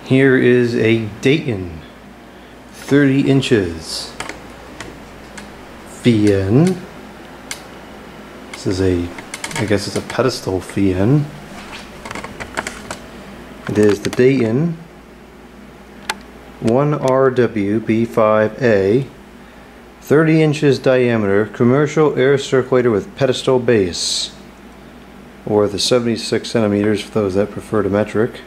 Here is a Dayton 30 inches Fien. This is I guess it's a Pedestal Fien. It is the Dayton 1RWB5A, 30 inches diameter commercial air circulator with pedestal base, or the 76 centimeters for those that prefer to metric.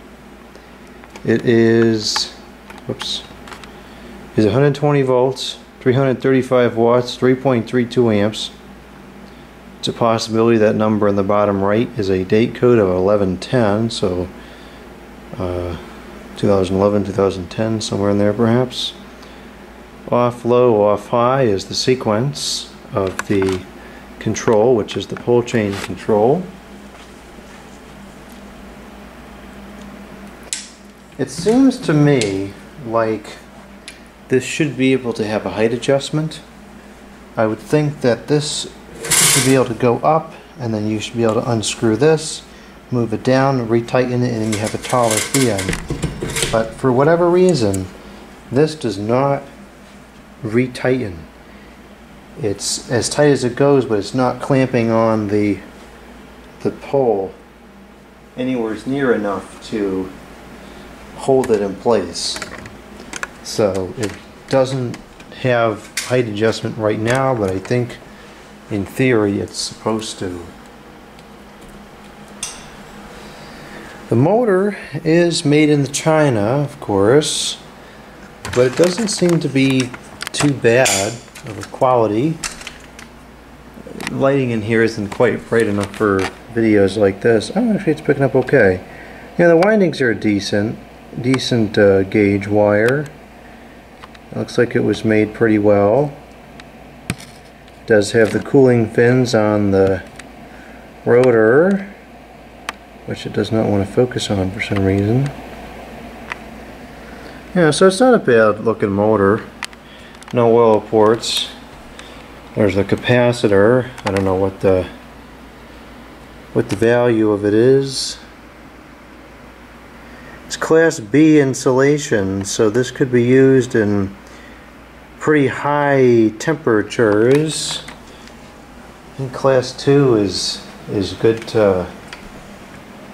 It is 120 volts, 335 watts, 3.32 amps. It's a possibility that number in the bottom right is a date code of 1110, so 2011, 2010, somewhere in there perhaps. Off low, off high is the sequence of the control, which is the pull chain control. It seems to me like this should be able to have a height adjustment. I would think that this should be able to go up, and then you should be able to unscrew this, move it down, retighten it, and then you have a taller Fien. But for whatever reason, this does not retighten. It's as tight as it goes, but it's not clamping on the pole anywhere near enough to hold it in place. So it doesn't have height adjustment right now, but I think in theory it's supposed to. The motor is made in China, of course, but it doesn't seem to be too bad of a quality. Lighting in here isn't quite bright enough for videos like this. Oh, actually it's picking up okay. Yeah, the windings are decent gauge wire. Looks like it was made pretty well. It does have the cooling fins on the rotor, which it does not want to focus on for some reason. Yeah, so it's not a bad looking motor. No oil ports. There's the capacitor. I don't know what the value of it is. It's Class B insulation, so this could be used in pretty high temperatures. I think Class 2 is good to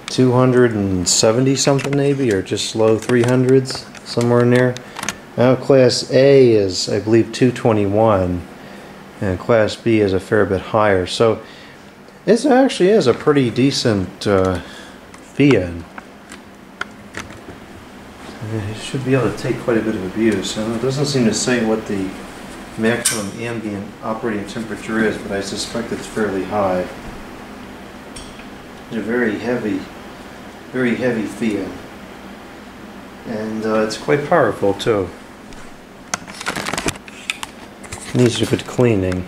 270 something maybe, or just low 300s, somewhere in there. Now Class A is, I believe, 221, and Class B is a fair bit higher. So this actually is a pretty decent Fien. It should be able to take quite a bit of abuse. It doesn't seem to say what the maximum ambient operating temperature is, but I suspect it's fairly high. It's a very heavy Fien, and it's quite powerful too. Needs a good cleaning.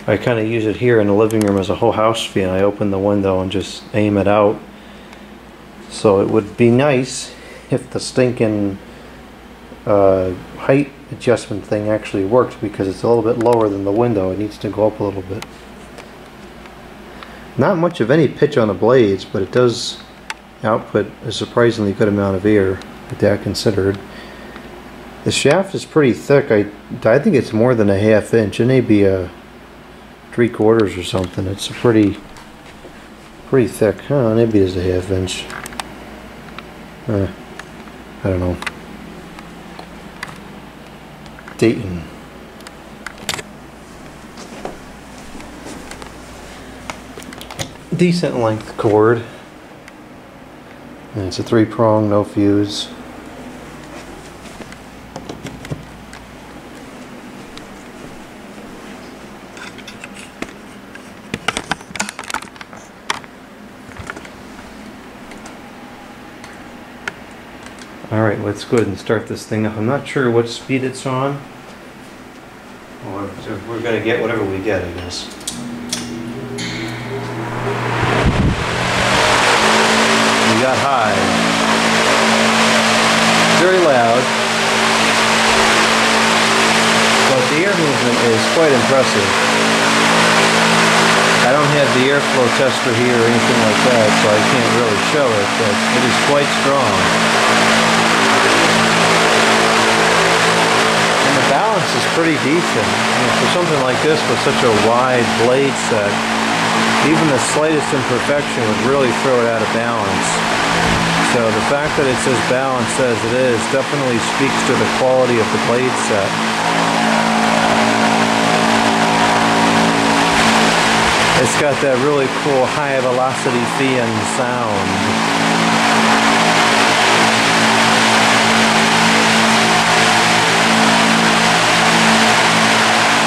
I kind of use it here in the living room as a whole house Fien. I open the window and just aim it out. So it would be nice if the stinking height adjustment thing actually worked, because it's a little bit lower than the window. It needs to go up a little bit. Not much of any pitch on the blades, but it does output a surprisingly good amount of air, with that considered. The shaft is pretty thick. I think it's more than a ½ inch. It may be a 3/4 or something. It's a pretty thick. Oh, maybe it's a ½ inch. I don't know. Dayton. Decent length cord. And it's a 3-prong, no fuse. Alright, let's go ahead and start this thing up. I'm not sure what speed it's on. Well, we're going to get whatever we get, I guess. We got high. Very loud. But the air movement is quite impressive. I don't have the airflow tester here or anything like that, so I can't really show it, but it is quite strong. And the balance is pretty decent. I mean, for something like this with such a wide blade set, even the slightest imperfection would really throw it out of balance. So the fact that it says balanced as it is definitely speaks to the quality of the blade set. It's got that really cool high velocity fan sound.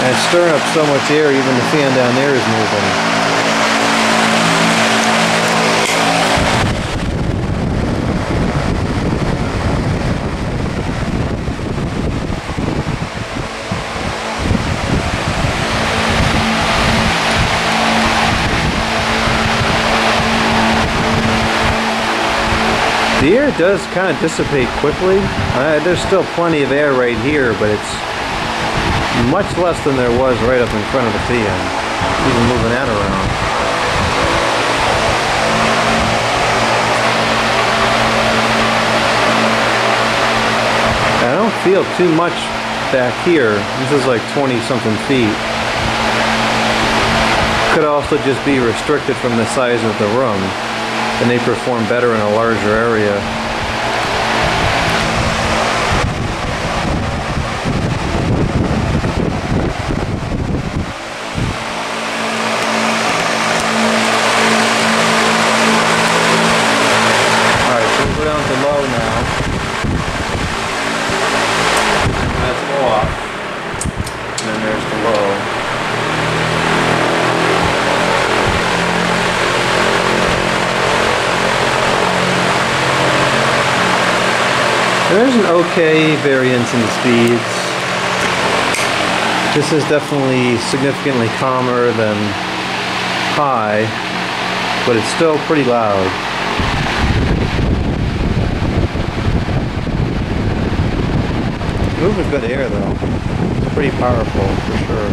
And it's stirring up so much air, even the fan down there is moving. The air does kind of dissipate quickly. There's still plenty of air right here, but it's much less than there was right up in front of the fan, even moving that around. I don't feel too much back here. This is like 20-something feet. Could also just be restricted from the size of the room. And they perform better in a larger area. Alright, so we'll go down to low now. That's off. And then there's the low. There's an okay variance in the speeds. This is definitely significantly calmer than high, but it's still pretty loud. Moving good air though. It's pretty powerful for sure.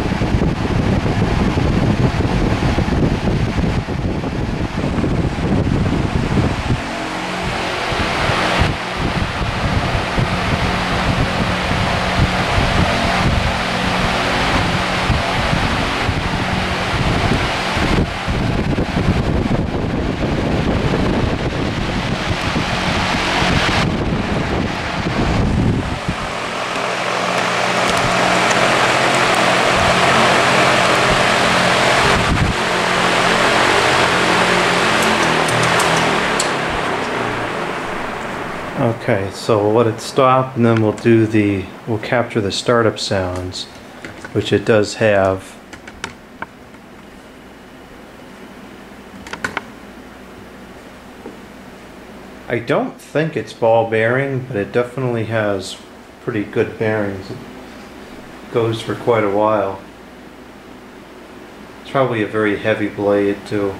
Okay, so we'll let it stop and then we'll capture the startup sounds, which it does have. I don't think it's ball bearing, but it definitely has pretty good bearings. It goes for quite a while. It's probably a very heavy blade too.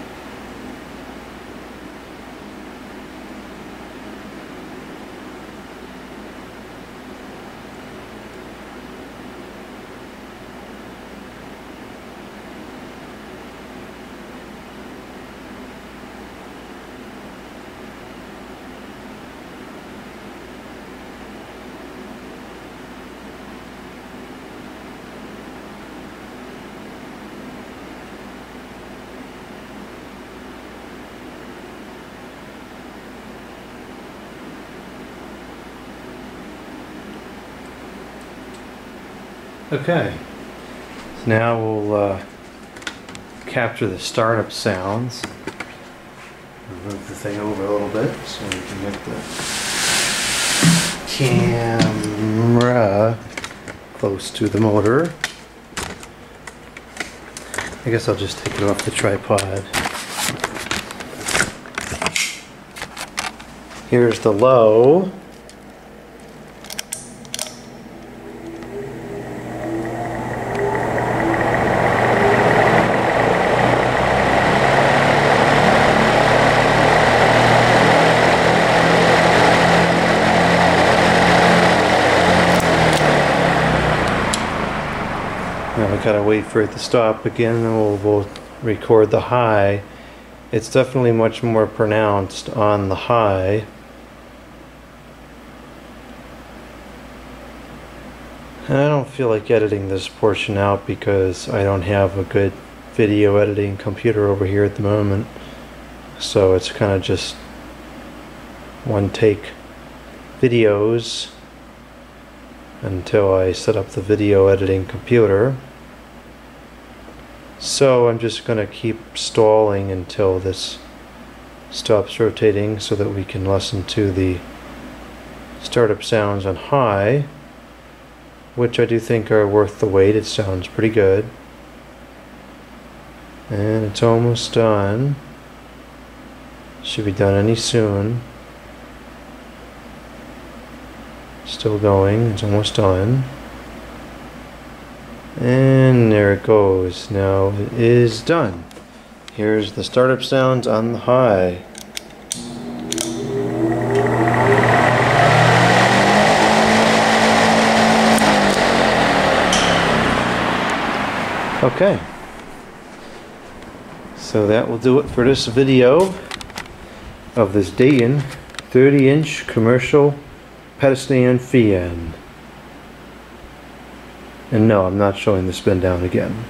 Okay, so now we'll capture the startup sounds. Move the thing over a little bit so we can get the camera close to the motor. I guess I'll just take it off the tripod. Here's the low. Now I gotta wait for it to stop again, and we'll record the high, it's definitely much more pronounced on the high. And I don't feel like editing this portion out because I don't have a good video editing computer over here at the moment. So it's kind of just one take videos until I set up the video editing computer. So I'm just going to keep stalling until this stops rotating so that we can listen to the startup sounds on high, which I do think are worth the wait. It sounds pretty good. And it's almost done. Should be done any soon. Still going, it's almost done. And there it goes. Now it is done. Here's the startup sounds on the high. Okay. So that will do it for this video of this Dayton 30-inch commercial Pedestal fan. And no, I'm not showing the spin down again.